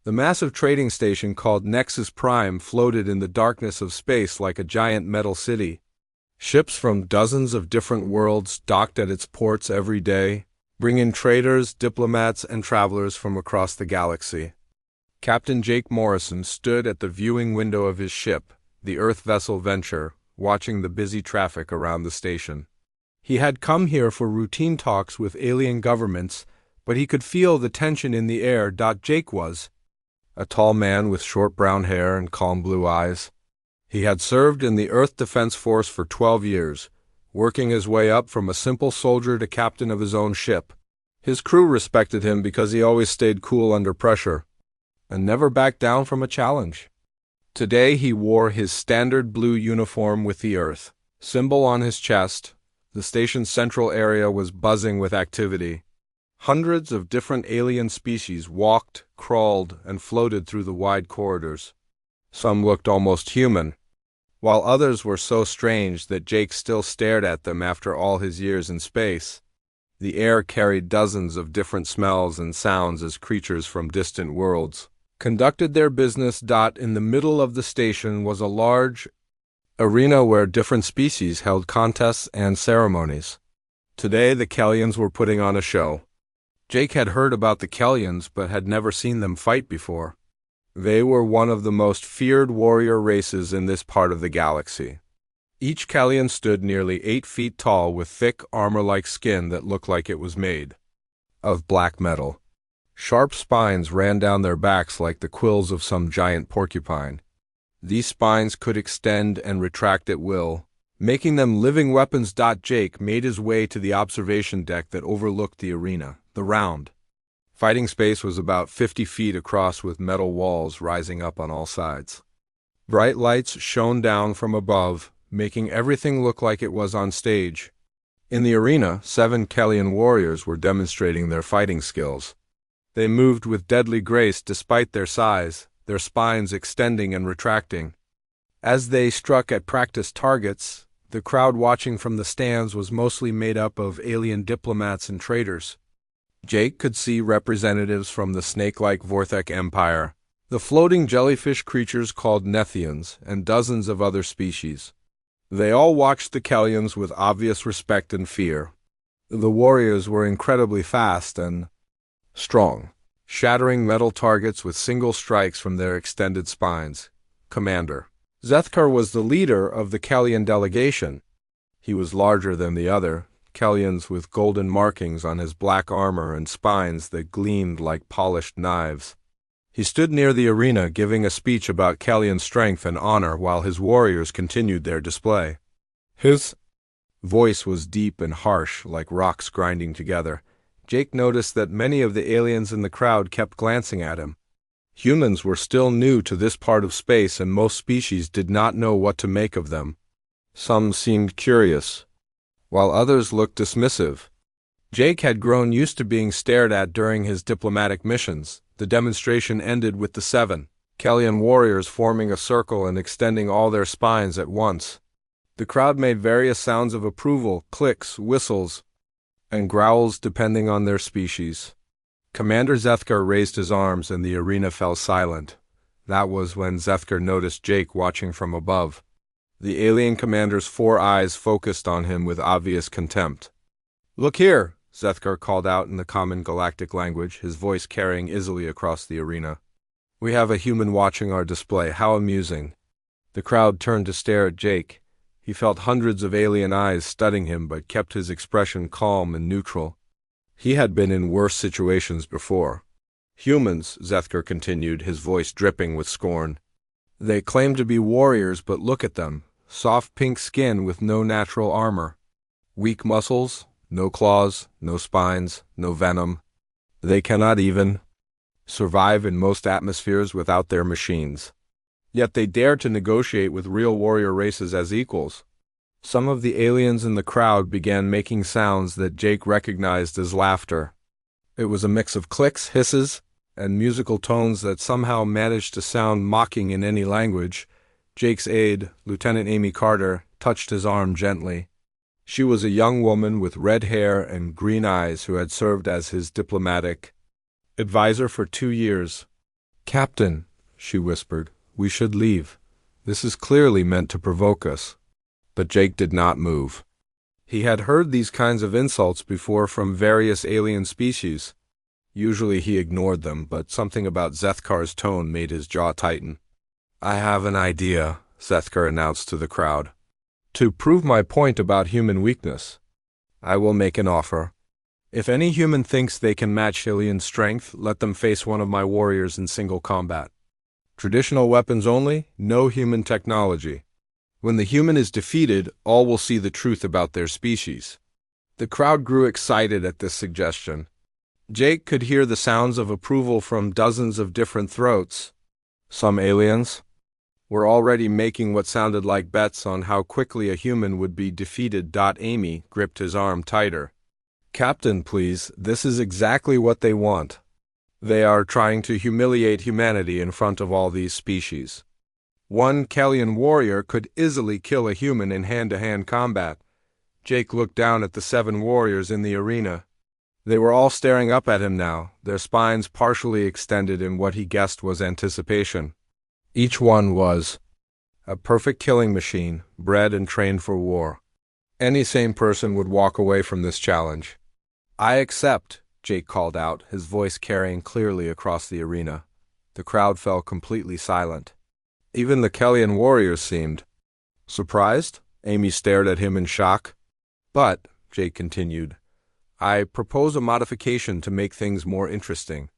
The massive trading station called Nexus Prime floated in the darkness of space like a giant metal city. Ships from dozens of different worlds docked at its ports every day, bringing traders, diplomats, and travelers from across the galaxy. Captain Jake Morrison stood at the viewing window of his ship, the Earth vessel Venture, watching the busy traffic around the station. He had come here for routine talks with alien governments, but he could feel the tension in the air. Jake was a tall man with short brown hair and calm blue eyes. He had served in the Earth Defense Force for 12 years, working his way up from a simple soldier to captain of his own ship. His crew respected him because he always stayed cool under pressure and never backed down from a challenge. Today he wore his standard blue uniform with the Earth symbol on his chest. The station's central area was buzzing with activity. Hundreds of different alien species walked, crawled, and floated through the wide corridors. Some looked almost human, while others were so strange that Jake still stared at them after all his years in space. The air carried dozens of different smells and sounds as creatures from distant worlds conducted their business. In the middle of the station was a large arena where different species held contests and ceremonies. Today the Kellions were putting on a show. Jake had heard about the Kellions but had never seen them fight before. They were one of the most feared warrior races in this part of the galaxy. Each Kellion stood nearly 8 feet tall with thick armor-like skin that looked like it was made of black metal. Sharp spines ran down their backs like the quills of some giant porcupine. These spines could extend and retract at will, making them living weapons. Jake made his way to the observation deck that overlooked the arena. The round fighting space was about 50 feet across with metal walls rising up on all sides. Bright lights shone down from above, making everything look like it was on stage. In the arena, 7 Kellion warriors were demonstrating their fighting skills. They moved with deadly grace despite their size, their spines extending and retracting. As they struck at practice targets, the crowd watching from the stands was mostly made up of alien diplomats and traders. Jake could see representatives from the snake-like Vorthek Empire, the floating jellyfish creatures called Nethians, and dozens of other species. They all watched the Kellions with obvious respect and fear. The warriors were incredibly fast and strong, shattering metal targets with single strikes from their extended spines. Commander Zethkar was the leader of the Kellion delegation. He was larger than the other Kellions, with golden markings on his black armor and spines that gleamed like polished knives. He stood near the arena giving a speech about Kellion strength and honor while his warriors continued their display. His voice was deep and harsh, like rocks grinding together. Jake noticed that many of the aliens in the crowd kept glancing at him. Humans were still new to this part of space, and most species did not know what to make of them. Some seemed curious, while others looked dismissive. Jake had grown used to being stared at during his diplomatic missions. The demonstration ended with the 7 Kellion warriors forming a circle and extending all their spines at once. The crowd made various sounds of approval, clicks, whistles, and growls depending on their species. Commander Zethkar raised his arms and the arena fell silent. That was when Zethkar noticed Jake watching from above. The alien commander's 4 eyes focused on him with obvious contempt. "Look here," Zethkar called out in the common galactic language, his voice carrying easily across the arena. "We have a human watching our display. How amusing." The crowd turned to stare at Jake. He felt hundreds of alien eyes studying him but kept his expression calm and neutral. He had been in worse situations before. "Humans," Zethkar continued, his voice dripping with scorn. "They claim to be warriors, but look at them. Soft pink skin with no natural armor. Weak muscles, no claws, no spines, no venom. They cannot even survive in most atmospheres without their machines. Yet they dare to negotiate with real warrior races as equals." Some of the aliens in the crowd began making sounds that Jake recognized as laughter. It was a mix of clicks, hisses, and musical tones that somehow managed to sound mocking in any language. Jake's aide, Lieutenant Amy Carter, touched his arm gently. She was a young woman with red hair and green eyes who had served as his diplomatic advisor for 2 years. "Captain," she whispered, "we should leave. This is clearly meant to provoke us." But Jake did not move. He had heard these kinds of insults before from various alien species. Usually he ignored them, but something about Zethkar's tone made his jaw tighten. "I have an idea," Zethkar announced to the crowd. "To prove my point about human weakness, I will make an offer. If any human thinks they can match alien strength, let them face one of my warriors in single combat. Traditional weapons only, no human technology. When the human is defeated, all will see the truth about their species." The crowd grew excited at this suggestion. Jake could hear the sounds of approval from dozens of different throats. Some aliens were already making what sounded like bets on how quickly a human would be defeated. Amy gripped his arm tighter. "Captain, please, this is exactly what they want. They are trying to humiliate humanity in front of all these species. One Kellyan warrior could easily kill a human in hand-to-hand combat." Jake looked down at the 7 warriors in the arena. They were all staring up at him now, their spines partially extended in what he guessed was anticipation. Each one was a perfect killing machine, bred and trained for war. Any sane person would walk away from this challenge. "I accept," Jake called out, his voice carrying clearly across the arena. The crowd fell completely silent. Even the Kellyan warriors seemed surprised. Amy stared at him in shock. "But," Jake continued, "I propose a modification to make things more interesting.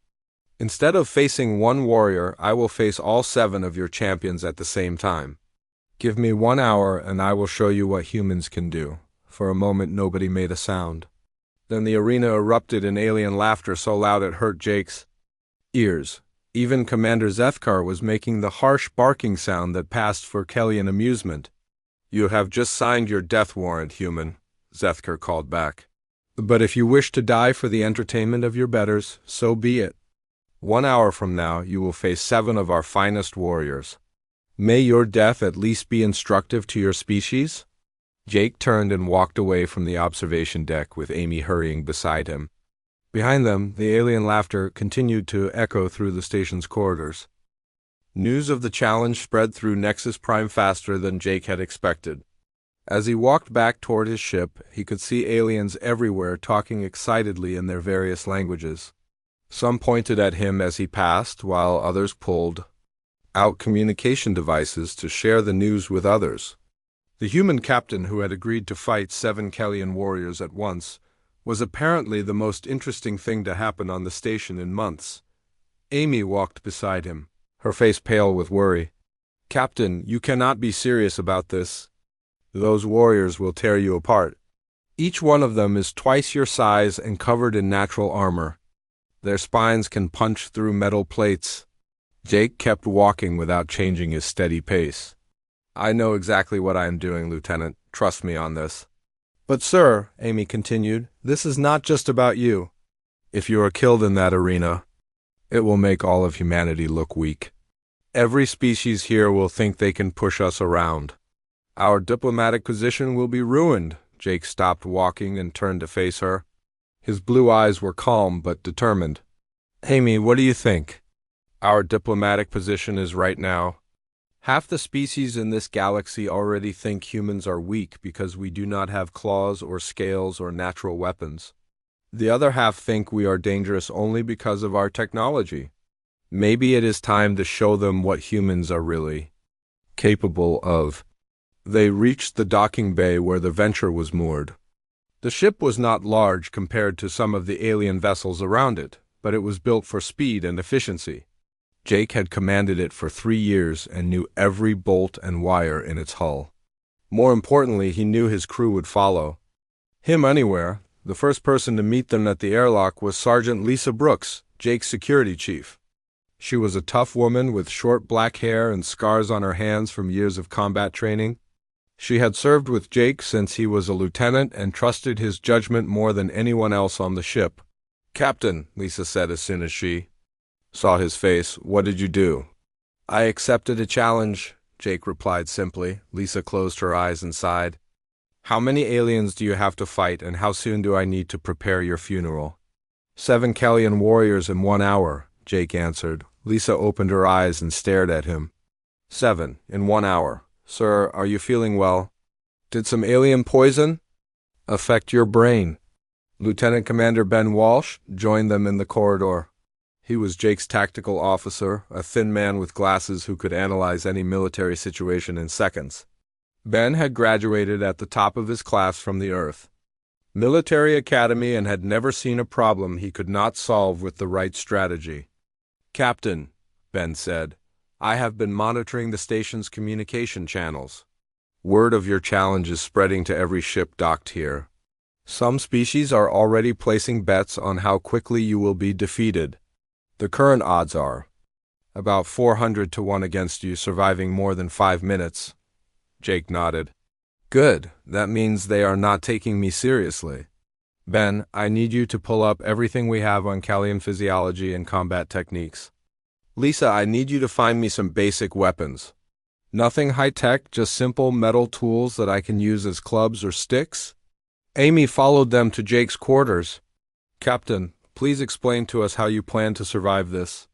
Instead of facing one warrior, I will face all 7 of your champions at the same time. Give me 1 hour and I will show you what humans can do." For a moment nobody made a sound. Then the arena erupted in alien laughter so loud it hurt Jake's ears. Even Commander Zethkar was making the harsh barking sound that passed for Kellyan amusement. "You have just signed your death warrant, human," Zethkar called back. "But if you wish to die for the entertainment of your betters, so be it. 1 hour from now you will face 7 of our finest warriors. May your death at least be instructive to your species." Jake turned and walked away from the observation deck with Amy hurrying beside him. Behind them, the alien laughter continued to echo through the station's corridors. News of the challenge spread through Nexus Prime faster than Jake had expected. As he walked back toward his ship, he could see aliens everywhere talking excitedly in their various languages. Some pointed at him as he passed, while others pulled out communication devices to share the news with others. The human captain who had agreed to fight 7 Kellyan warriors at once was apparently the most interesting thing to happen on the station in months. Amy walked beside him, her face pale with worry. "Captain, you cannot be serious about this. Those warriors will tear you apart. Each one of them is twice your size and covered in natural armor. Their spines can punch through metal plates." Jake kept walking without changing his steady pace. "I know exactly what I am doing, Lieutenant. Trust me on this." "But sir," Amy continued, "this is not just about you. If you are killed in that arena, it will make all of humanity look weak. Every species here will think they can push us around. Our diplomatic position will be ruined." Jake stopped walking and turned to face her. His blue eyes were calm but determined. "Amy, what do you think? Our diplomatic position is right now. Half the species in this galaxy already think humans are weak because we do not have claws or scales or natural weapons. The other half think we are dangerous only because of our technology. Maybe it is time to show them what humans are really capable of." They reached the docking bay where the Venture was moored. The ship was not large compared to some of the alien vessels around it, but it was built for speed and efficiency. Jake had commanded it for 3 years and knew every bolt and wire in its hull. More importantly, he knew his crew would follow him anywhere. The first person to meet them at the airlock was Sergeant Lisa Brooks, Jake's security chief. She was a tough woman with short black hair and scars on her hands from years of combat training. She had served with Jake since he was a lieutenant and trusted his judgment more than anyone else on the ship. "Captain," Lisa said as soon as she saw his face, "what did you do?" "I accepted a challenge," Jake replied simply. Lisa closed her eyes and sighed. "How many aliens do you have to fight, and how soon do I need to prepare your funeral?" 7 Kellyan warriors in 1 hour, Jake answered, Lisa opened her eyes and stared at him. 7 in 1 hour. Sir, are you feeling well? Did some alien poison affect your brain? Lieutenant Commander Ben Walsh joined them in the corridor. He was Jake's tactical officer, a thin man with glasses who could analyze any military situation in seconds. Ben had graduated at the top of his class from the Earth Military Academy and had never seen a problem he could not solve with the right strategy. Captain, Ben said, I have been monitoring the station's communication channels. Word of your challenge is spreading to every ship docked here. Some species are already placing bets on how quickly you will be defeated. The current odds are about 400 to 1 against you surviving more than 5 minutes. Jake nodded. Good, that means they are not taking me seriously. Ben, I need you to pull up everything we have on Callian physiology and combat techniques. Lisa, I need you to find me some basic weapons. Nothing high-tech, just simple metal tools that I can use as clubs or sticks. Amy followed them to Jake's quarters. Captain, please explain to us how you plan to survive this.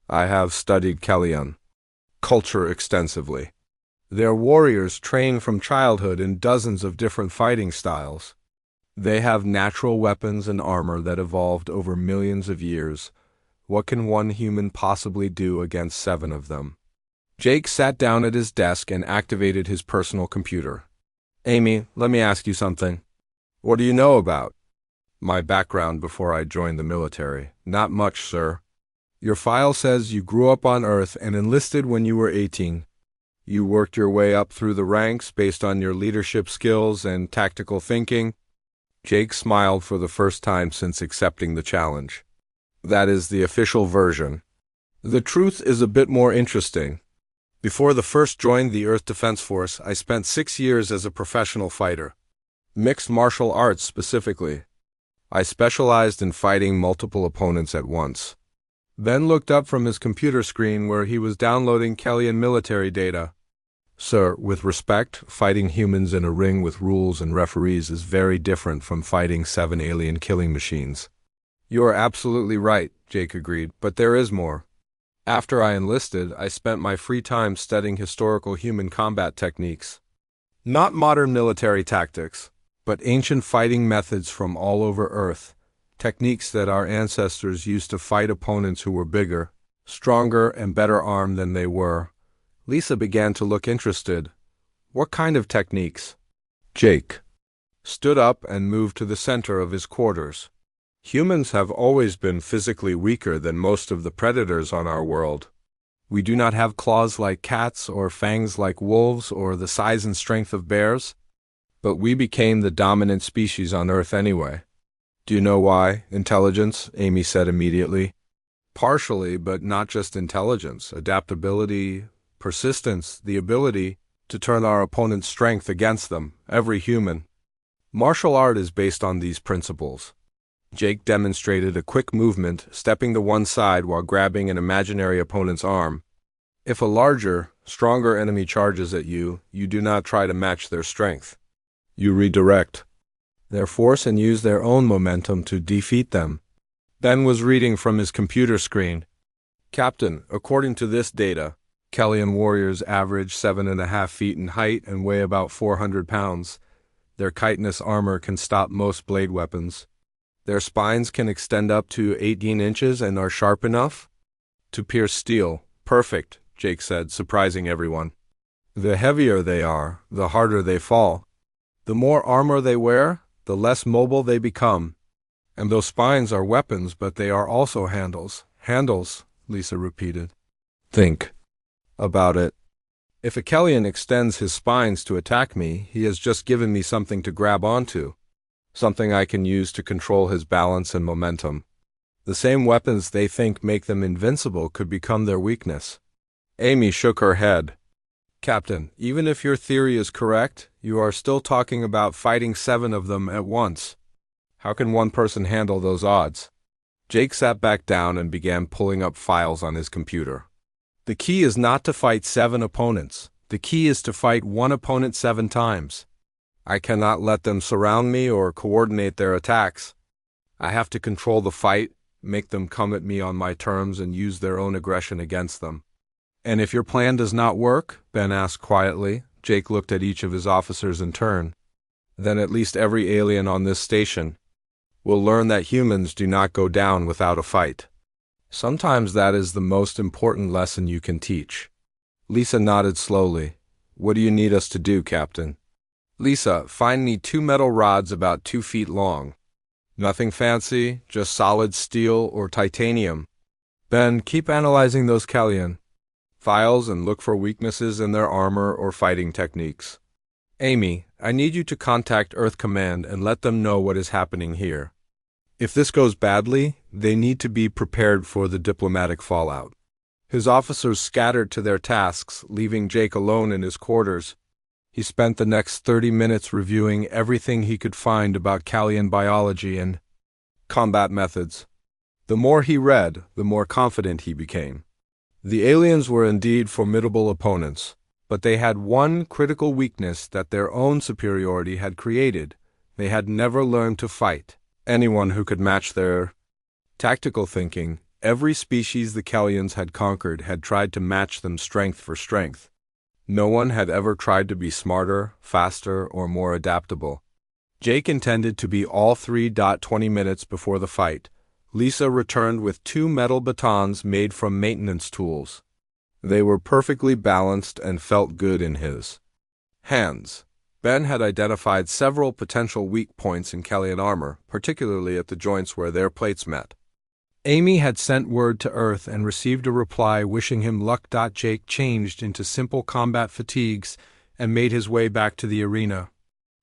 I have studied Callian culture extensively. Their warriors train from childhood in dozens of different fighting styles. They have natural weapons and armor that evolved over millions of years. What can one human possibly do against 7 of them? Jake sat down at his desk and activated his personal computer. Amy, let me ask you something. What do you know about my background before I joined the military? Not much, sir. Your file says you grew up on Earth and enlisted when you were 18. You worked your way up through the ranks based on your leadership skills and tactical thinking. Jake smiled for the first time since accepting the challenge. That is the official version. The truth is a bit more interesting. Before the first joined the Earth Defense Force, I spent 6 years as a professional fighter. Mixed martial arts specifically. I specialized in fighting multiple opponents at once. Ben looked up from his computer screen where he was downloading Callian military data. Sir, with respect, fighting humans in a ring with rules and referees is very different from fighting 7 alien killing machines. You are absolutely right, Jake agreed, but there is more. After I enlisted, I spent my free time studying historical human combat techniques. Not modern military tactics, but ancient fighting methods from all over Earth. Techniques that our ancestors used to fight opponents who were bigger, stronger, and better armed than they were. Lisa began to look interested. What kind of techniques? Jake stood up and moved to the center of his quarters. Humans have always been physically weaker than most of the predators on our world. We do not have claws like cats or fangs like wolves or the size and strength of bears, but we became the dominant species on Earth anyway. Do you know why? Intelligence, Amy said immediately. Partially, but not just intelligence. Adaptability, persistence, the ability to turn our opponent's strength against them, every human. Martial art is based on these principles. Jake demonstrated a quick movement, stepping to one side while grabbing an imaginary opponent's arm. If a larger, stronger enemy charges at you, you do not try to match their strength. You redirect their force and use their own momentum to defeat them. Ben was reading from his computer screen. Captain, according to this data, Callian warriors average 7.5 feet in height and weigh about 400 pounds. Their chitinous armor can stop most blade weapons. Their spines can extend up to 18 inches and are sharp enough to pierce steel. Perfect, Jake said, surprising everyone. The heavier they are, the harder they fall. The more armor they wear, the less mobile they become. And those spines are weapons, but they are also handles. Handles, Lisa repeated. Think about it. If a Callian extends his spines to attack me, he has just given me something to grab onto. Something I can use to control his balance and momentum. The same weapons they think make them invincible could become their weakness. Amy shook her head. Captain, even if your theory is correct, you are still talking about fighting 7 of them at once. How can one person handle those odds? Jake sat back down and began pulling up files on his computer. The key is not to fight 7 opponents. The key is to fight one opponent 7 times. I cannot let them surround me or coordinate their attacks. I have to control the fight, make them come at me on my terms and use their own aggression against them. And if your plan does not work, Ben asked quietly. Jake looked at each of his officers in turn. Then at least every alien on this station will learn that humans do not go down without a fight. Sometimes that is the most important lesson you can teach. Lisa nodded slowly. What do you need us to do, Captain? Lisa, find me 2 metal rods about 2 feet long. Nothing fancy, just solid steel or titanium. Ben, keep analyzing those Kellyan files and look for weaknesses in their armor or fighting techniques. Amy, I need you to contact Earth Command and let them know what is happening here. If this goes badly, they need to be prepared for the diplomatic fallout. His officers scattered to their tasks, leaving Jake alone in his quarters. He spent the next 30 minutes reviewing everything he could find about Kellyan biology and combat methods. The more he read, the more confident he became. The aliens were indeed formidable opponents, but they had one critical weakness that their own superiority had created. They had never learned to fight anyone who could match their tactical thinking. Every species the Kellyans had conquered had tried to match them strength for strength. No one had ever tried to be smarter, faster, or more adaptable. Jake intended to be all 3.20 minutes before the fight. Lisa returned with 2 metal batons made from maintenance tools. They were perfectly balanced and felt good in his hands. Ben had identified several potential weak points in Kellyan armor, particularly at the joints where their plates met. Amy had sent word to Earth and received a reply wishing him luck. Jake changed into simple combat fatigues and made his way back to the arena.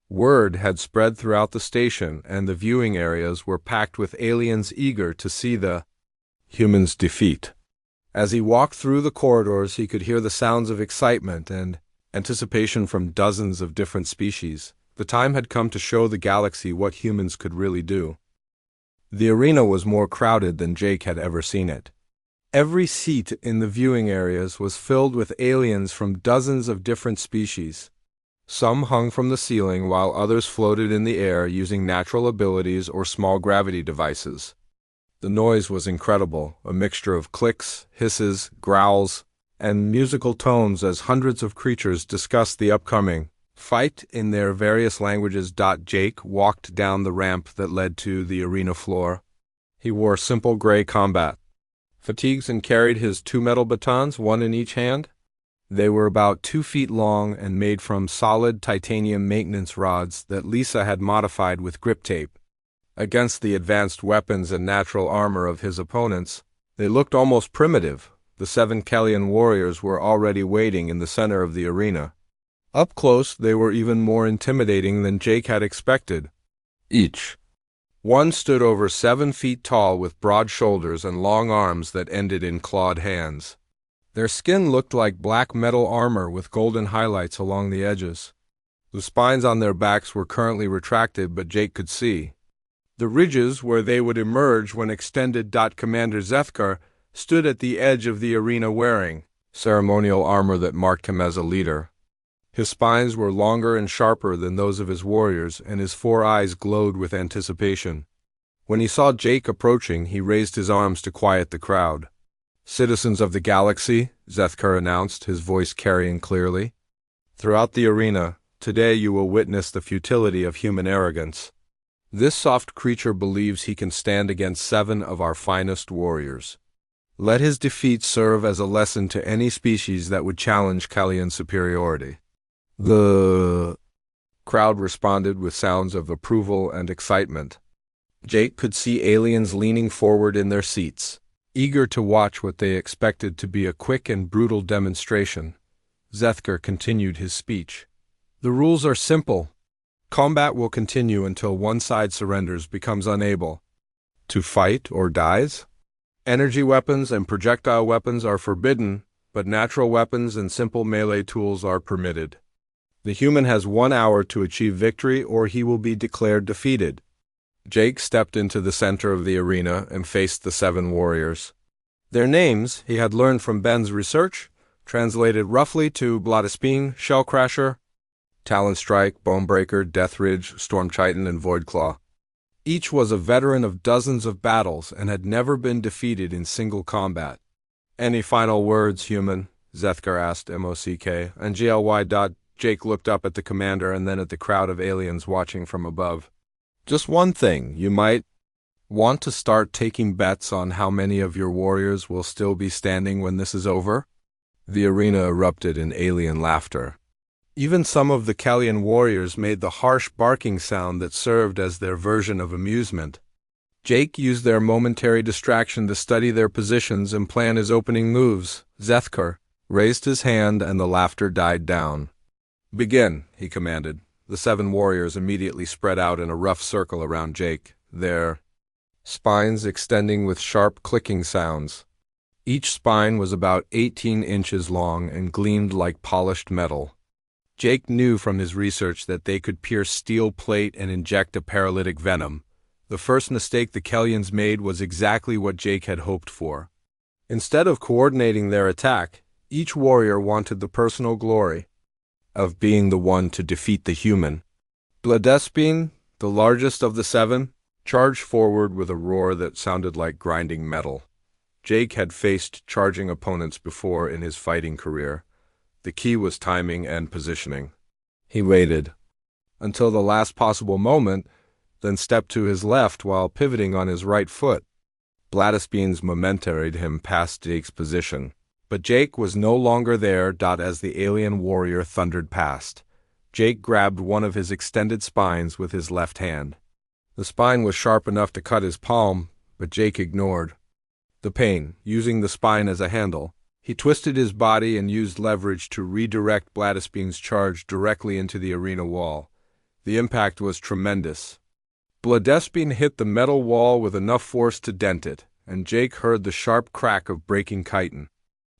Word had spread throughout the station, and the viewing areas were packed with aliens eager to see the humans' defeat. As he walked through the corridors, he could hear the sounds of excitement and anticipation from dozens of different species. The time had come to show the galaxy what humans could really do. The arena was more crowded than Jake had ever seen it. Every seat in the viewing areas was filled with aliens from dozens of different species. Some hung from the ceiling while others floated in the air using natural abilities or small gravity devices. The noise was incredible, a mixture of clicks, hisses, growls, and musical tones as hundreds of creatures discussed the upcoming fight in their various languages. Jake walked down the ramp that led to the arena floor. He wore simple gray combat fatigues and carried his 2 metal batons, 1 in each hand. They were about 2 feet long and made from solid titanium maintenance rods that Lisa had modified with grip tape. Against the advanced weapons and natural armor of his opponents, they looked almost primitive. The 7 Kellyan warriors were already waiting in the center of the arena. Up close, they were even more intimidating than Jake had expected. Each one stood over 7 feet tall with broad shoulders and long arms that ended in clawed hands. Their skin looked like black metal armor with golden highlights along the edges. The spines on their backs were currently retracted, but Jake could see the ridges where they would emerge when extended. Commander Zethkar stood at the edge of the arena wearing ceremonial armor that marked him as a leader. His spines were longer and sharper than those of his warriors, and his 4 eyes glowed with anticipation. When he saw Jake approaching, he raised his arms to quiet the crowd. Citizens of the galaxy, Zethkar announced, his voice carrying clearly. Throughout the arena, today you will witness the futility of human arrogance. This soft creature believes he can stand against 7 of our finest warriors. Let his defeat serve as a lesson to any species that would challenge Kellyan superiority. The crowd responded with sounds of approval and excitement. Jake could see aliens leaning forward in their seats, eager to watch what they expected to be a quick and brutal demonstration. Zethkar continued his speech. The rules are simple. Combat will continue until one side surrenders, becomes unable to fight, or dies. Energy weapons and projectile weapons are forbidden, but natural weapons and simple melee tools are permitted. The human has 1 hour to achieve victory, or he will be declared defeated. Jake stepped into the center of the arena and faced the 7 warriors. Their names, he had learned from Ben's research, translated roughly to Bloodspine, Shellcrasher, Talonstrike, Bonebreaker, Deathridge, Stormchitin, and Voidclaw. Each was a veteran of dozens of battles and had never been defeated in single combat. "Any final words, human?" Zethkar asked MOCK, and GLY. Jake looked up at the commander and then at the crowd of aliens watching from above. "Just one thing, you might want to start taking bets on how many of your warriors will still be standing when this is over?" The arena erupted in alien laughter. Even some of the Kellyan warriors made the harsh barking sound that served as their version of amusement. Jake used their momentary distraction to study their positions and plan his opening moves. Zethkar raised his hand and the laughter died down. "Begin," he commanded. The 7 warriors immediately spread out in a rough circle around Jake, their spines extending with sharp clicking sounds. Each spine was about 18 inches long and gleamed like polished metal. Jake knew from his research that they could pierce steel plate and inject a paralytic venom. The first mistake the Kellyans made was exactly what Jake had hoped for. Instead of coordinating their attack, each warrior wanted the personal glory of being the one to defeat the human. Bladespine, the largest of the 7, charged forward with a roar that sounded like grinding metal. Jake had faced charging opponents before in his fighting career. The key was timing and positioning. He waited until the last possible moment, then stepped to his left while pivoting on his right foot. Bladespine's momentaried him past Jake's position. But Jake was no longer there. As the alien warrior thundered past, Jake grabbed one of his extended spines with his left hand. The spine was sharp enough to cut his palm, but Jake ignored the pain. Using the spine as a handle, he twisted his body and used leverage to redirect Bladespine's charge directly into the arena wall. The impact was tremendous. Bladespine hit the metal wall with enough force to dent it, and Jake heard the sharp crack of breaking chitin.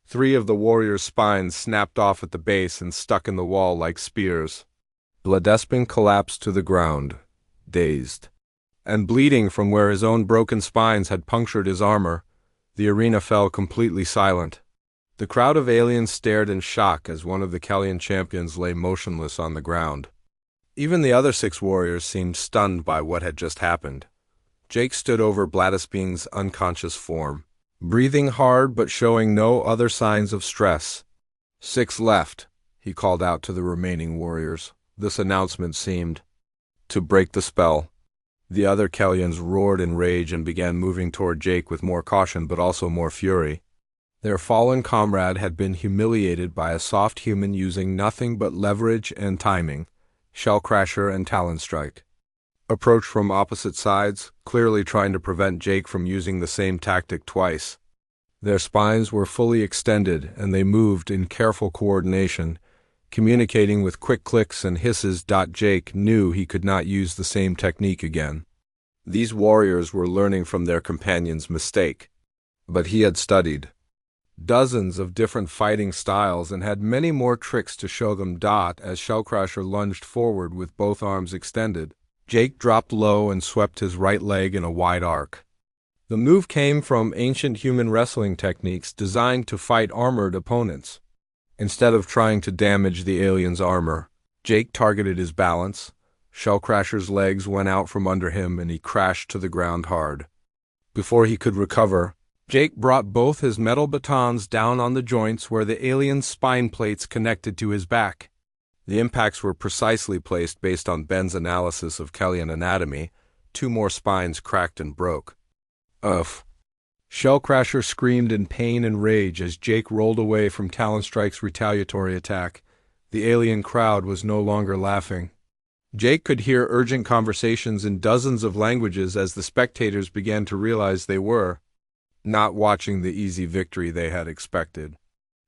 3 of the warriors' spines snapped off at the base and stuck in the wall like spears. Bladespine collapsed to the ground, dazed and bleeding from where his own broken spines had punctured his armor. The arena fell completely silent. The crowd of aliens stared in shock as one of the Kellyan champions lay motionless on the ground. Even the other 6 warriors seemed stunned by what had just happened. Jake stood over Bladespine's unconscious form, breathing hard but showing no other signs of stress. 6 left, he called out to the remaining warriors. This announcement seemed to break the spell. The other Kellyans roared in rage and began moving toward Jake with more caution but also more fury. Their fallen comrade had been humiliated by a soft human using nothing but leverage and timing. Shellcrasher and Talonstrike approached from opposite sides, clearly trying to prevent Jake from using the same tactic twice. Their spines were fully extended and they moved in careful coordination, communicating with quick clicks and hisses. Jake knew he could not use the same technique again. These warriors were learning from their companion's mistake, but he had studied dozens of different fighting styles and had many more tricks to show them. As Shellcrasher lunged forward with both arms extended, Jake dropped low and swept his right leg in a wide arc. The move came from ancient human wrestling techniques designed to fight armored opponents. Instead of trying to damage the alien's armor, Jake targeted his balance. Shellcrasher's legs went out from under him and he crashed to the ground hard. Before he could recover, Jake brought both his metal batons down on the joints where the alien's spine plates connected to his back. The impacts were precisely placed based on Ben's analysis of Kellyan anatomy. 2 more spines cracked and broke. Ugh. Shellcrasher screamed in pain and rage as Jake rolled away from Talonstrike's retaliatory attack. The alien crowd was no longer laughing. Jake could hear urgent conversations in dozens of languages as the spectators began to realize they were not watching the easy victory they had expected.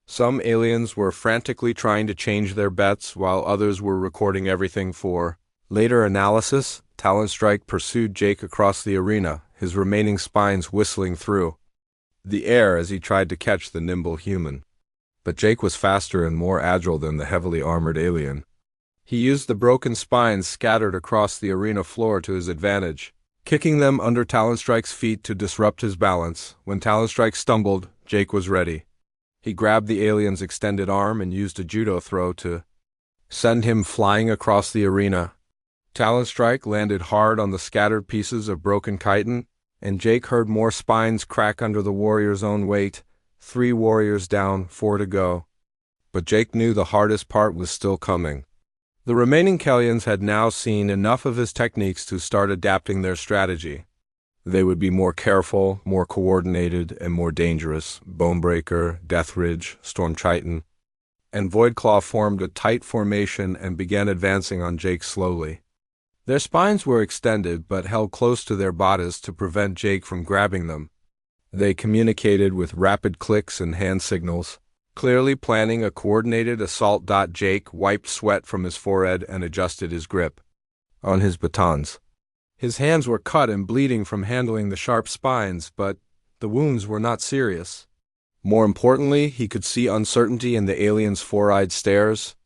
Some aliens were frantically trying to change their bets, while others were recording everything for later analysis. Talonstrike pursued Jake across the arena, his remaining spines whistling through the air as he tried to catch the nimble human. But Jake was faster and more agile than the heavily armored alien. He used the broken spines scattered across the arena floor to his advantage, kicking them under Talonstrike's feet to disrupt his balance. When Talonstrike stumbled, Jake was ready. He grabbed the alien's extended arm and used a judo throw to send him flying across the arena. Talon Strike landed hard on the scattered pieces of broken chitin, and Jake heard more spines crack under the warrior's own weight. 3 warriors down, 4 to go. But Jake knew the hardest part was still coming. The remaining Kellions had now seen enough of his techniques to start adapting their strategy. They would be more careful, more coordinated, and more dangerous. Bonebreaker, Deathridge, Storm Chitin, and Voidclaw formed a tight formation and began advancing on Jake slowly. Their spines were extended but held close to their bodies to prevent Jake from grabbing them. They communicated with rapid clicks and hand signals, clearly planning a coordinated assault. Jake wiped sweat from his forehead and adjusted his grip on his batons. His hands were cut and bleeding from handling the sharp spines, but the wounds were not serious. More importantly, he could see uncertainty in the aliens' four-eyed stares.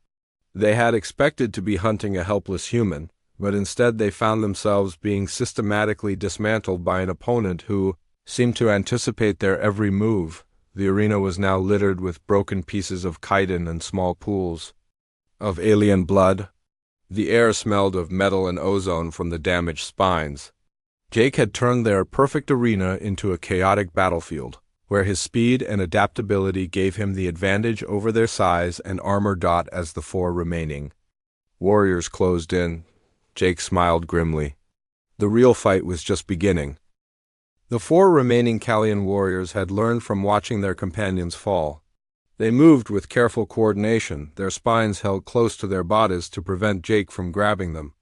They had expected to be hunting a helpless human, but instead they found themselves being systematically dismantled by an opponent who seemed to anticipate their every move. The arena was now littered with broken pieces of chitin and small pools of alien blood. The air smelled of metal and ozone from the damaged spines. Jake had turned their perfect arena into a chaotic battlefield, where his speed and adaptability gave him the advantage over their size and armor. As the 4 remaining warriors closed in, Jake smiled grimly. The real fight was just beginning. The 4 remaining Kellion warriors had learned from watching their companions fall. They moved with careful coordination, their spines held close to their bodies to prevent Jake from grabbing them.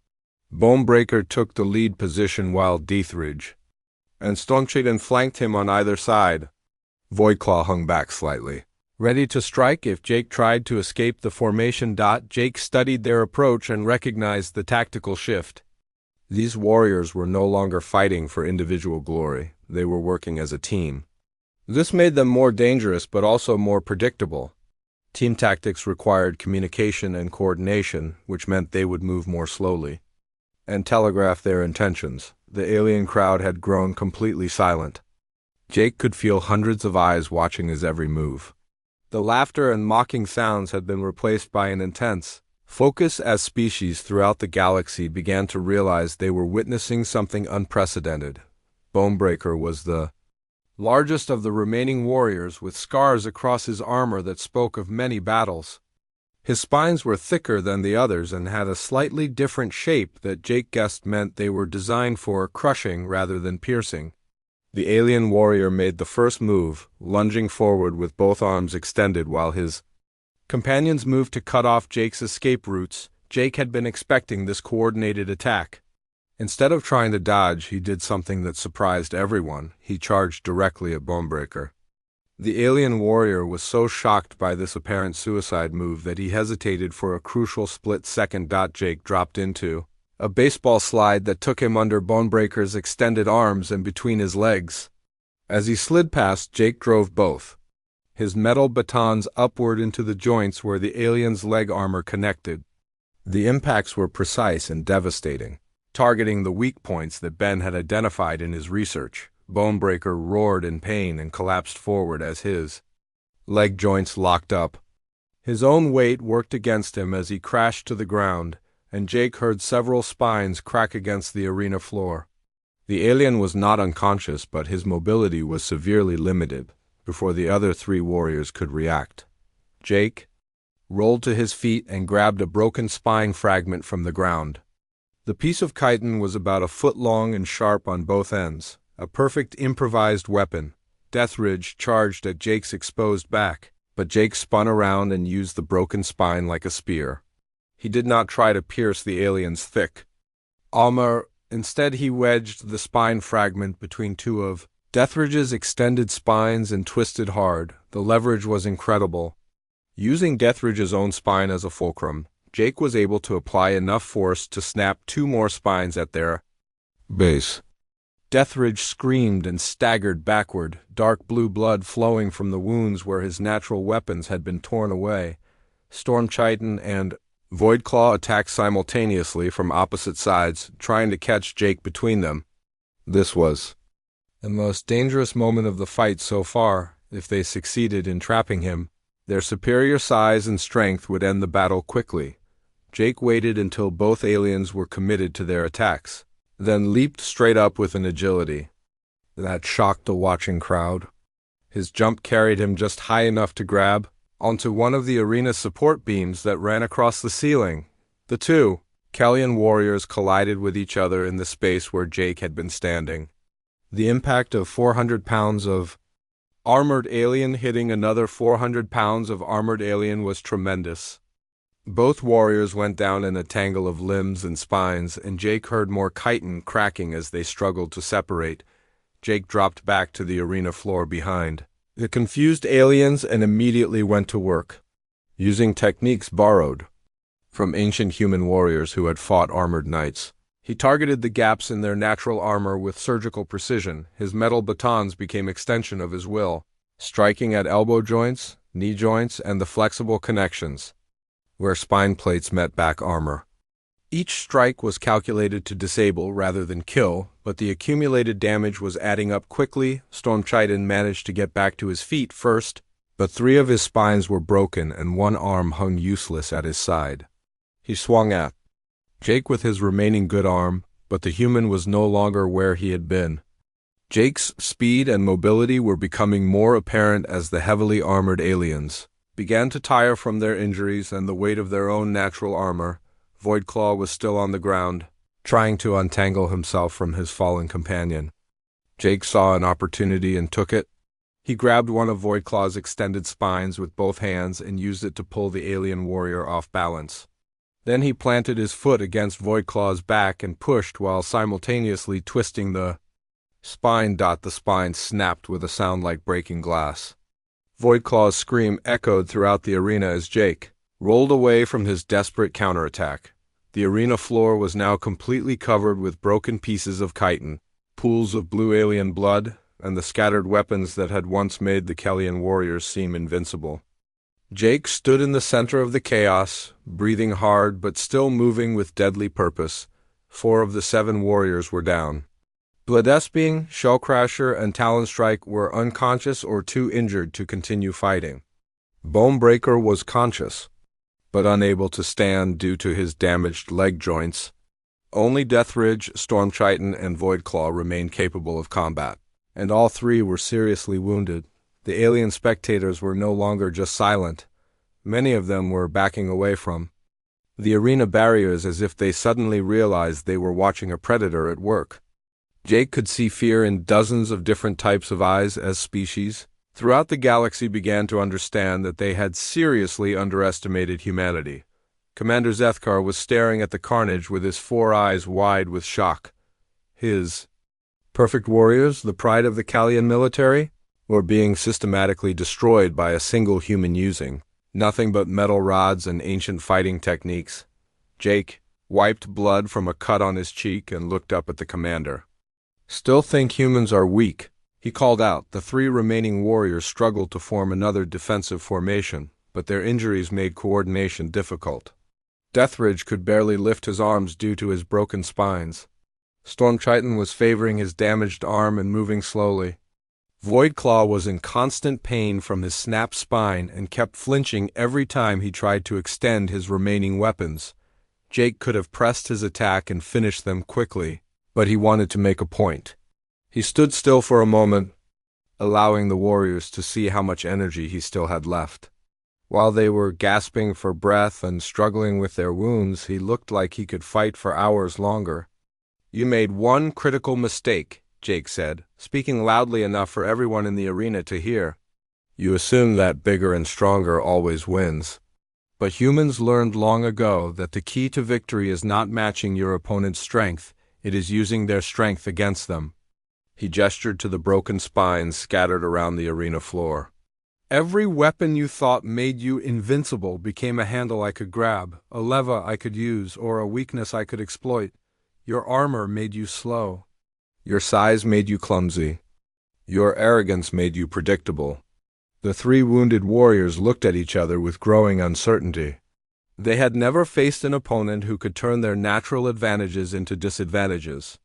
Bonebreaker took the lead position while Deathridge and Stormchitin flanked him on either side. Voidclaw hung back slightly, ready to strike if Jake tried to escape the formation. Jake studied their approach and recognized the tactical shift. These warriors were no longer fighting for individual glory. They were working as a team. This made them more dangerous but also more predictable. Team tactics required communication and coordination, which meant they would move more slowly and telegraph their intentions. The alien crowd had grown completely silent. Jake could feel hundreds of eyes watching his every move. The laughter and mocking sounds had been replaced by an intense focus as species throughout the galaxy began to realize they were witnessing something unprecedented. Bonebreaker was the largest of the remaining warriors, with scars across his armor that spoke of many battles. His spines were thicker than the others and had a slightly different shape that Jake guessed meant they were designed for crushing rather than piercing. The alien warrior made the first move, lunging forward with both arms extended while his companions moved to cut off Jake's escape routes. Jake had been expecting this coordinated attack. Instead of trying to dodge, he did something that surprised everyone. He charged directly at Bonebreaker. The alien warrior was so shocked by this apparent suicide move that he hesitated for a crucial split second. Jake dropped into a baseball slide that took him under Bonebreaker's extended arms and between his legs. As he slid past, Jake drove both his metal batons upward into the joints where the alien's leg armor connected. The impacts were precise and devastating, targeting the weak points that Ben had identified in his research. Bonebreaker roared in pain and collapsed forward as his leg joints locked up. His own weight worked against him as he crashed to the ground, and Jake heard several spines crack against the arena floor. The alien was not unconscious, but his mobility was severely limited before the other 3 warriors could react. Jake rolled to his feet and grabbed a broken spine fragment from the ground. The piece of chitin was about a foot long and sharp on both ends, a perfect improvised weapon. Deathridge charged at Jake's exposed back, but Jake spun around and used the broken spine like a spear. He did not try to pierce the alien's thick armor. Instead, he wedged the spine fragment between 2 of Deathridge's extended spines and twisted hard. The leverage was incredible. Using Deathridge's own spine as a fulcrum, Jake was able to apply enough force to snap 2 more spines at their base. Deathridge screamed and staggered backward, dark blue blood flowing from the wounds where his natural weapons had been torn away. Storm Chitin and Voidclaw attacked simultaneously from opposite sides, trying to catch Jake between them. This was the most dangerous moment of the fight so far. If they succeeded in trapping him, their superior size and strength would end the battle quickly. Jake waited until both aliens were committed to their attacks, then leaped straight up with an agility that shocked the watching crowd. His jump carried him just high enough to grab onto one of the arena's support beams that ran across the ceiling. The two Kellyan warriors collided with each other in the space where Jake had been standing. The impact of 400 pounds of armored alien hitting another 400 pounds of armored alien was tremendous. Both warriors went down in a tangle of limbs and spines, and Jake heard more chitin cracking as they struggled to separate. Jake dropped back to the arena floor behind the confused aliens and immediately went to work, using techniques borrowed from ancient human warriors who had fought armored knights. He targeted the gaps in their natural armor with surgical precision. His metal batons became extension of his will, striking at elbow joints, knee joints, and the flexible connections where spine plates met back armor. Each strike was calculated to disable rather than kill, but the accumulated damage was adding up quickly. Stormchitin managed to get back to his feet first, but 3 of his spines were broken and 1 arm hung useless at his side. He swung at Jake with his remaining good arm, but the human was no longer where he had been. Jake's speed and mobility were becoming more apparent as the heavily armored aliens began to tire from their injuries and the weight of their own natural armor. Voidclaw was still on the ground, trying to untangle himself from his fallen companion. Jake saw an opportunity and took it. He grabbed one of Voidclaw's extended spines with both hands and used it to pull the alien warrior off balance. Then he planted his foot against Voidclaw's back and pushed while simultaneously twisting the spine. The spine snapped with a sound like breaking glass. Voidclaw's scream echoed throughout the arena as Jake rolled away from his desperate counterattack. The arena floor was now completely covered with broken pieces of chitin, pools of blue alien blood, and the scattered weapons that had once made the Kellyan warriors seem invincible. Jake stood in the center of the chaos, breathing hard but still moving with deadly purpose. 4 of the 7 warriors were down. Bloodesping, Shellcrasher, and Talonstrike were unconscious or too injured to continue fighting. Bonebreaker was conscious, but unable to stand due to his damaged leg joints. Only Deathridge, Stormchitin, and Voidclaw remained capable of combat, and all 3 were seriously wounded. The alien spectators were no longer just silent. Many of them were backing away from the arena barriers as if they suddenly realized they were watching a predator at work. Jake could see fear in dozens of different types of eyes as species throughout the galaxy began to understand that they had seriously underestimated humanity. Commander Zethkar was staring at the carnage with his 4 eyes wide with shock. His perfect warriors, the pride of the Kellyan military, were being systematically destroyed by a single human using nothing but metal rods and ancient fighting techniques. Jake wiped blood from a cut on his cheek and looked up at the commander. "Still think humans are weak," he called out. The 3 remaining warriors struggled to form another defensive formation, but their injuries made coordination difficult. Deathridge could barely lift his arms due to his broken spines. Stormchitin was favoring his damaged arm and moving slowly. Voidclaw was in constant pain from his snapped spine and kept flinching every time he tried to extend his remaining weapons. Jake could have pressed his attack and finished them quickly, but he wanted to make a point. He stood still for a moment, allowing the warriors to see how much energy he still had left. While they were gasping for breath and struggling with their wounds, he looked like he could fight for hours longer. "You made one critical mistake," Jake said, speaking loudly enough for everyone in the arena to hear. "You assume that bigger and stronger always wins. But humans learned long ago that the key to victory is not matching your opponent's strength, it is using their strength against them." He gestured to the broken spines scattered around the arena floor. "Every weapon you thought made you invincible became a handle I could grab, a lever I could use, or a weakness I could exploit. Your armor made you slow. Your size made you clumsy. Your arrogance made you predictable." The 3 wounded warriors looked at each other with growing uncertainty. They had never faced an opponent who could turn their natural advantages into disadvantages.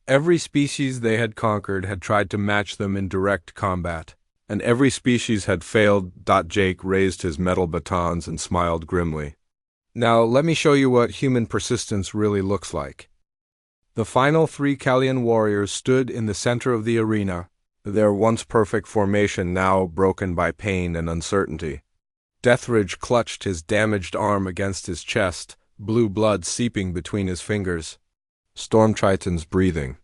Every species they had conquered had tried to match them in direct combat, and every species had failed. Jake raised his metal batons and smiled grimly. Now let me show you what human persistence really looks like. The final three Kellyan warriors stood in the center of the arena, their once perfect formation now broken by pain and uncertainty. Deathridge clutched his damaged arm against his chest, blue blood seeping between his fingers. Stormtriton's breathing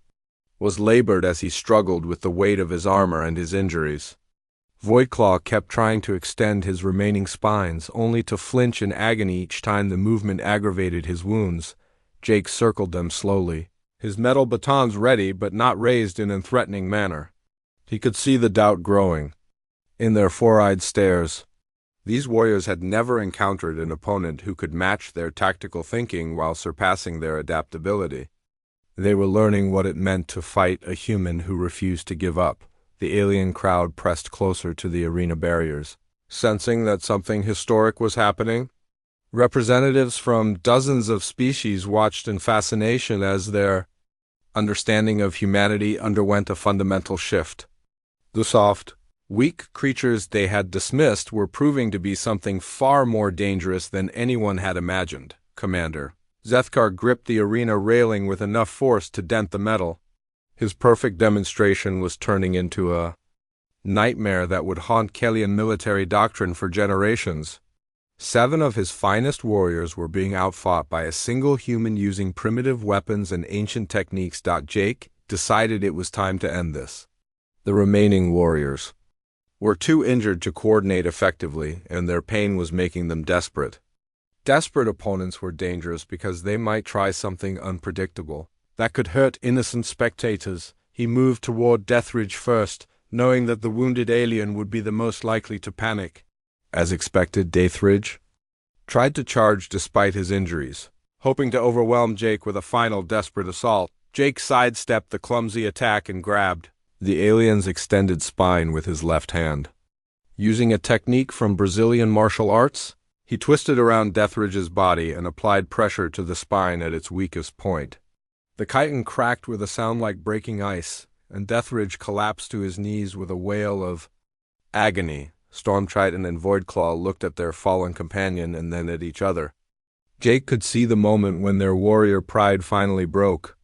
was labored as he struggled with the weight of his armor and his injuries. Voidclaw kept trying to extend his remaining spines, only to flinch in agony each time the movement aggravated his wounds. Jake circled them slowly, his metal batons ready but not raised in a threatening manner. He could see the doubt growing in their four-eyed stares. These warriors had never encountered an opponent who could match their tactical thinking while surpassing their adaptability. They were learning what it meant to fight a human who refused to give up. The alien crowd pressed closer to the arena barriers, sensing that something historic was happening. Representatives from dozens of species watched in fascination as their understanding of humanity underwent a fundamental shift. The soft, weak creatures they had dismissed were proving to be something far more dangerous than anyone had imagined. Commander Zethkar gripped the arena railing with enough force to dent the metal. His perfect demonstration was turning into a nightmare that would haunt Kellyan military doctrine for generations. 7 of his finest warriors were being outfought by a single human using primitive weapons and ancient techniques. Jake decided it was time to end this. The remaining warriors were too injured to coordinate effectively, and their pain was making them desperate. Desperate opponents were dangerous because they might try something unpredictable that could hurt innocent spectators. He moved toward Deathridge first, knowing that the wounded alien would be the most likely to panic. As expected, Deathridge tried to charge despite his injuries, hoping to overwhelm Jake with a final desperate assault. Jake sidestepped the clumsy attack and grabbed the alien's extended spine with his left hand. Using a technique from Brazilian martial arts, he twisted around Deathridge's body and applied pressure to the spine at its weakest point. The chitin cracked with a sound like breaking ice, and Deathridge collapsed to his knees with a wail of agony. Stormtriton and Voidclaw looked at their fallen companion and then at each other. Jake could see the moment when their warrior pride finally broke.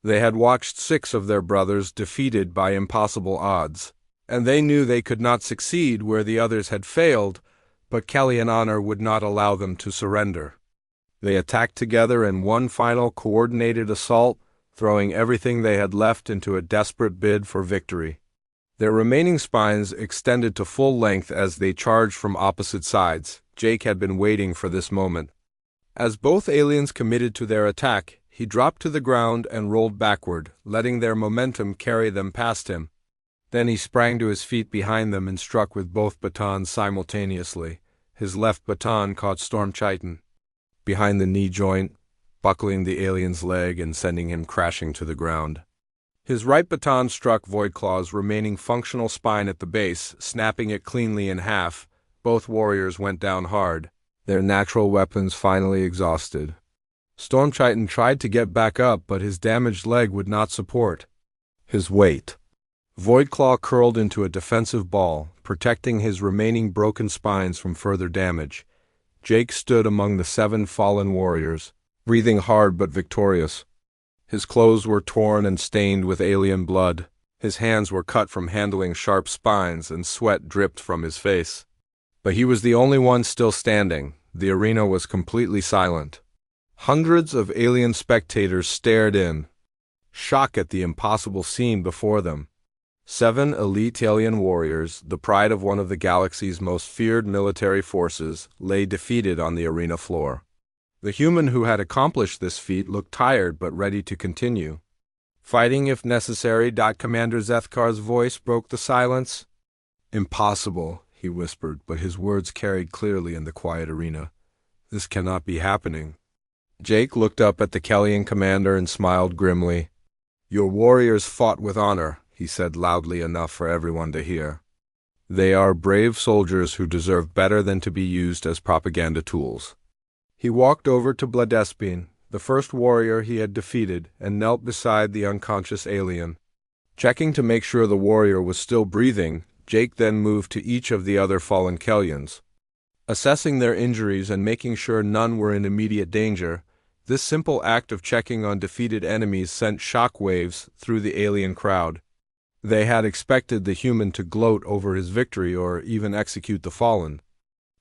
They had watched 6 of their brothers defeated by impossible odds, and they knew they could not succeed where the others had failed, but Kellyan honor would not allow them to surrender. They attacked together in one final coordinated assault, throwing everything they had left into a desperate bid for victory. Their remaining spines extended to full length as they charged from opposite sides. Jake had been waiting for this moment. As both aliens committed to their attack, he dropped to the ground and rolled backward, letting their momentum carry them past him. Then he sprang to his feet behind them and struck with both batons simultaneously. His left baton caught Stormtriton behind the knee joint, buckling the alien's leg and sending him crashing to the ground. His right baton struck Voidclaw's remaining functional spine at the base, snapping it cleanly in half. Both warriors went down hard, their natural weapons finally exhausted. Stormtriton tried to get back up, but his damaged leg would not support his weight. Voidclaw curled into a defensive ball, protecting his remaining broken spines from further damage. Jake stood among the 7 fallen warriors, breathing hard but victorious. His clothes were torn and stained with alien blood. His hands were cut from handling sharp spines, and sweat dripped from his face. But he was the only one still standing. The arena was completely silent. Hundreds of alien spectators stared in shock at the impossible scene before them. 7 elite alien warriors, the pride of one of the galaxy's most feared military forces, lay defeated on the arena floor. The human who had accomplished this feat looked tired but ready to continue. Fighting if necessary. Commander Zethkar's voice broke the silence. Impossible, he whispered, but his words carried clearly in the quiet arena. This cannot be happening. Jake looked up at the Kellyan commander and smiled grimly. Your warriors fought with honor, he said loudly enough for everyone to hear. They are brave soldiers who deserve better than to be used as propaganda tools. He walked over to Bladespine, the first warrior he had defeated, and knelt beside the unconscious alien. Checking to make sure the warrior was still breathing, Jake then moved to each of the other fallen Kellyans. assessing their injuries and making sure none were in immediate danger. This simple act of checking on defeated enemies sent shockwaves through the alien crowd. They had expected the human to gloat over his victory or even execute the fallen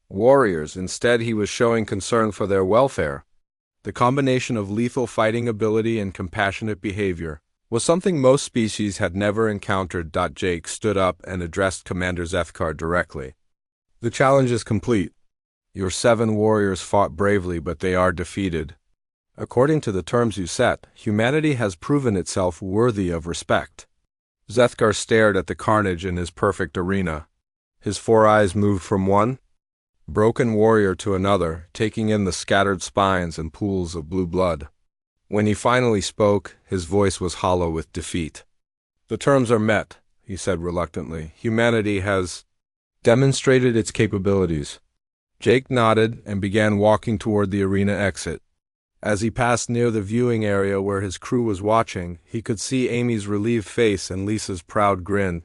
warriors. Instead, he was showing concern for their welfare. The combination of lethal fighting ability and compassionate behavior was something most species had never encountered. Jake stood up and addressed Commander Zethkar directly. The challenge is complete. Your 7 warriors fought bravely, but they are defeated. According to the terms you set, humanity has proven itself worthy of respect. Zethkar stared at the carnage in his perfect arena. His 4 eyes moved from one broken warrior to another, taking in the scattered spines and pools of blue blood. When he finally spoke, his voice was hollow with defeat. The terms are met, he said reluctantly. Humanity has demonstrated its capabilities. Jake nodded and began walking toward the arena exit. As he passed near the viewing area where his crew was watching, he could see Amy's relieved face and Lisa's proud grin.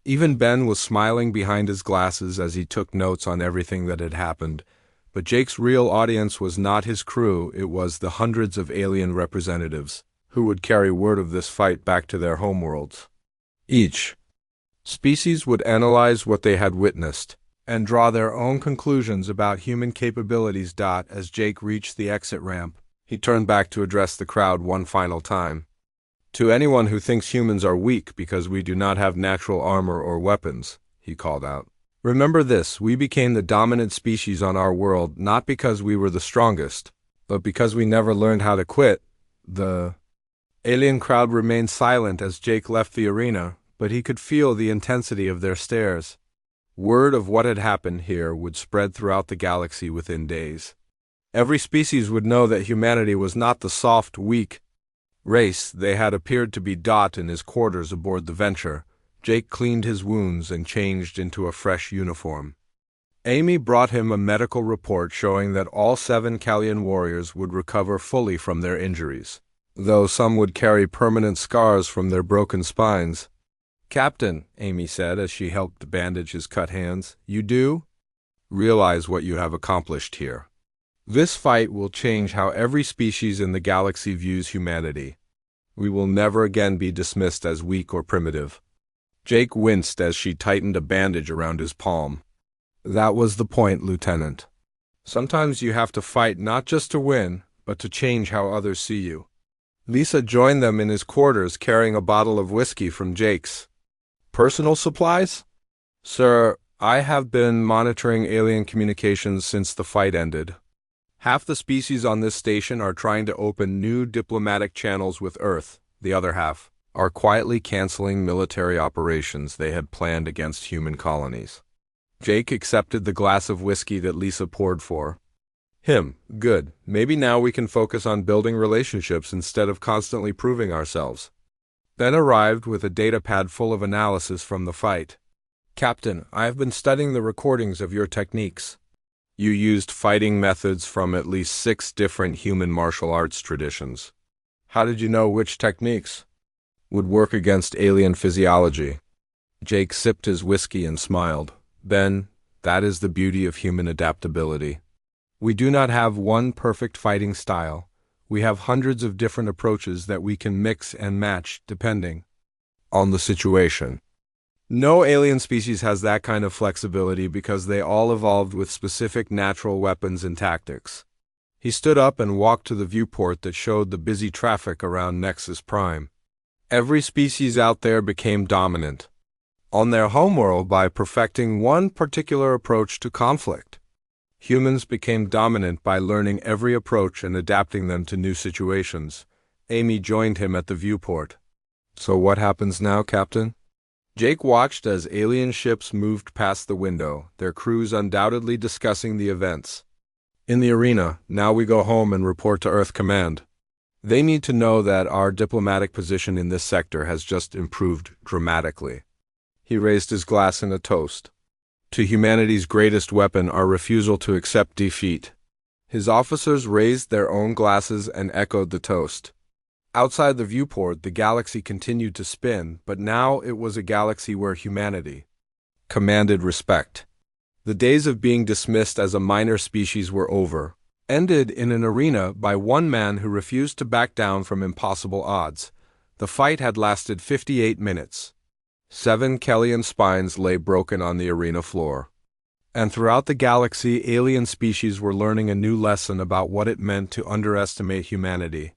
Even Ben was smiling behind his glasses as he took notes on everything that had happened. But Jake's real audience was not his crew, it was the hundreds of alien representatives who would carry word of this fight back to their homeworlds. Each species would analyze what they had witnessed and draw their own conclusions about human capabilities. As Jake reached the exit ramp, he turned back to address the crowd one final time. To anyone who thinks humans are weak because we do not have natural armor or weapons, he called out. Remember this, we became the dominant species on our world not because we were the strongest, but because we never learned how to quit. The alien crowd remained silent as Jake left the arena, but he could feel the intensity of their stares. Word of what had happened here would spread throughout the galaxy within days. Every species would know that humanity was not the soft, weak race they had appeared to be. In his quarters aboard the Venture, Jake cleaned his wounds and changed into a fresh uniform. Amy brought him a medical report showing that all 7 Callian warriors would recover fully from their injuries, though some would carry permanent scars from their broken spines. Captain, Amy said as she helped bandage his cut hands, you do realize what you have accomplished here. This fight will change how every species in the galaxy views humanity. We will never again be dismissed as weak or primitive. Jake winced as she tightened a bandage around his palm. That was the point, Lieutenant. Sometimes you have to fight not just to win, but to change how others see you. Lisa joined them in his quarters carrying a bottle of whiskey from Jake's personal supplies? Sir, I have been monitoring alien communications since the fight ended. Half the species on this station are trying to open new diplomatic channels with Earth. The other half are quietly canceling military operations they had planned against human colonies. Jake accepted the glass of whiskey that Lisa poured for him. Good. Maybe now we can focus on building relationships instead of constantly proving ourselves. Ben arrived with a datapad full of analysis from the fight. Captain, I have been studying the recordings of your techniques. You used fighting methods from at least 6 different human martial arts traditions. How did you know which techniques would work against alien physiology? Jake sipped his whiskey and smiled. Ben, that is the beauty of human adaptability. We do not have one perfect fighting style. We have hundreds of different approaches that we can mix and match depending on the situation. No alien species has that kind of flexibility because they all evolved with specific natural weapons and tactics. He stood up and walked to the viewport that showed the busy traffic around Nexus Prime. Every species out there became dominant on their homeworld by perfecting one particular approach to conflict. Humans became dominant by learning every approach and adapting them to new situations. Amy joined him at the viewport. So what happens now, Captain? Jake watched as alien ships moved past the window, their crews undoubtedly discussing the events. In the arena, now we go home and report to Earth Command. They need to know that our diplomatic position in this sector has just improved dramatically. He raised his glass in a toast. To humanity's greatest weapon, our refusal to accept defeat. His officers raised their own glasses and echoed the toast. Outside the viewport, the galaxy continued to spin, but now it was a galaxy where humanity commanded respect. The days of being dismissed as a minor species were over, ended in an arena by one man who refused to back down from impossible odds. The fight had lasted 58 minutes. 7 Kellian spines lay broken on the arena floor. And throughout the galaxy, alien species were learning a new lesson about what it meant to underestimate humanity.